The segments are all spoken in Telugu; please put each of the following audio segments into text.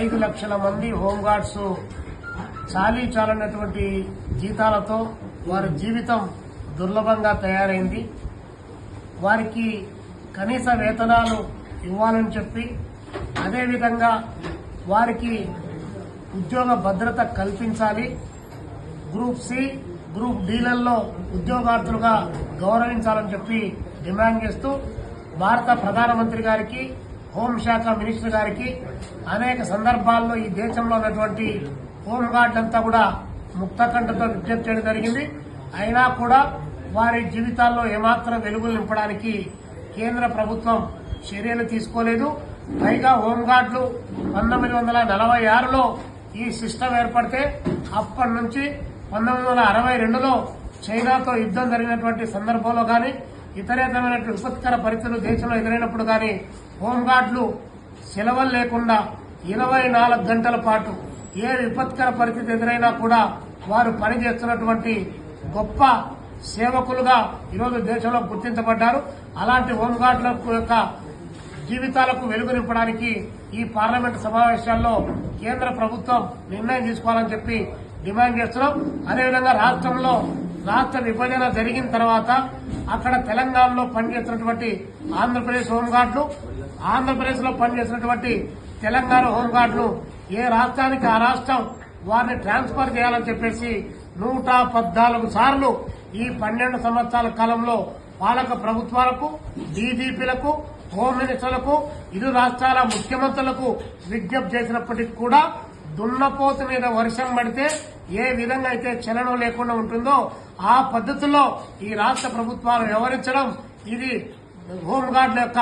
5 లక్షల మంది హోంగార్డ్స్ చాలన్నటువంటి జీతాలతో వారి జీవితం దుర్లభంగా తయారైంది. వారికి కనీస వేతనాలు ఇవ్వాలని చెప్పి, అదేవిధంగా వారికి ఉద్యోగ భద్రత కల్పించాలి, గ్రూప్ సి గ్రూప్ డీలలో ఉద్యోగార్థులుగా గౌరవించాలని చెప్పి డిమాండ్ చేస్తూ భారత ప్రధానమంత్రి గారికి, హోంశాఖ మినిస్టర్ గారికి అనేక సందర్భాల్లో ఈ దేశంలో ఉన్నటువంటి హోంగార్డులంతా కూడా ముక్తకంఠతో విజ్ఞప్తి చేయడం జరిగింది. అయినా కూడా వారి జీవితాల్లో ఏమాత్రం వెలుగులు నింపడానికి కేంద్ర ప్రభుత్వం చర్యలు తీసుకోలేదు. పైగా హోంగార్డులు 1946లో ఈ సిస్టమ్ ఏర్పడితే అప్పటి నుంచి 1962లో చైనాతో యుద్దం జరిగినటువంటి సందర్భంలో గాని, ఇతరేతరమైన విపత్కర పరిస్థితులు దేశంలో ఎదురైనప్పుడు గాని హోంగార్డులు సెలవులు లేకుండా 24 గంటల పాటు ఏ విపత్కర పరిస్థితి ఎదురైనా కూడా వారు పనిచేస్తున్నటువంటి గొప్ప సేవకులుగా ఈరోజు దేశంలో గుర్తించబడ్డారు. అలాంటి హోంగార్డుల యొక్క జీవితాలకు వెలుగు నింపడానికి ఈ పార్లమెంటు సమావేశాల్లో కేంద్ర ప్రభుత్వం నిర్ణయం తీసుకోవాలని చెప్పి డిమాండ్ చేస్తున్నాం. అదేవిధంగా రాష్ట్రంలో రాష్ట్ర విభజన జరిగిన తర్వాత అక్కడ తెలంగాణలో పనిచేస్తున్నటువంటి ఆంధ్రప్రదేశ్ హోంగార్డులు, ఆంధ్రప్రదేశ్ లో పనిచేస్తున్నటువంటి తెలంగాణ హోంగార్డులు ఏ రాష్ట్రానికి ఆ రాష్ట్రం వారిని ట్రాన్స్ఫర్ చేయాలని చెప్పేసి 114 సార్లు ఈ 12 సంవత్సరాల కాలంలో పాలక ప్రభుత్వాలకు, డీజీపీలకు, హోమ్ మినిస్టర్లకు, ఇరు రాష్ట్రాల ముఖ్యమంత్రులకు విజ్ఞప్తి చేసినప్పటికీ కూడా దున్నపోతు మీద వర్షం పడితే ఏ విధంగా అయితే చలనం లేకుండా ఉంటుందో ఆ పద్ధతిలో ఈ రాష్ట్ర ప్రభుత్వాలు వ్యవహరించడం ఇది హోంగార్డుల యొక్క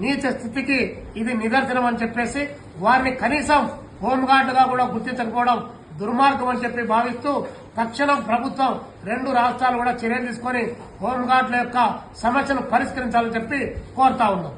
నీచ స్థితికి ఇది నిదర్శనం అని చెప్పేసి వారిని కనీసం హోంగార్డుగా కూడా గుర్తించకపోవడం దుర్మార్గం అని చెప్పి భావిస్తూ తక్షణం ప్రభుత్వం 2 రాష్ట్రాలు కూడా చర్యలు తీసుకుని హోంగార్డుల యొక్క సమస్యను పరిష్కరించాలని చెప్పి కోరుతా ఉన్నాం.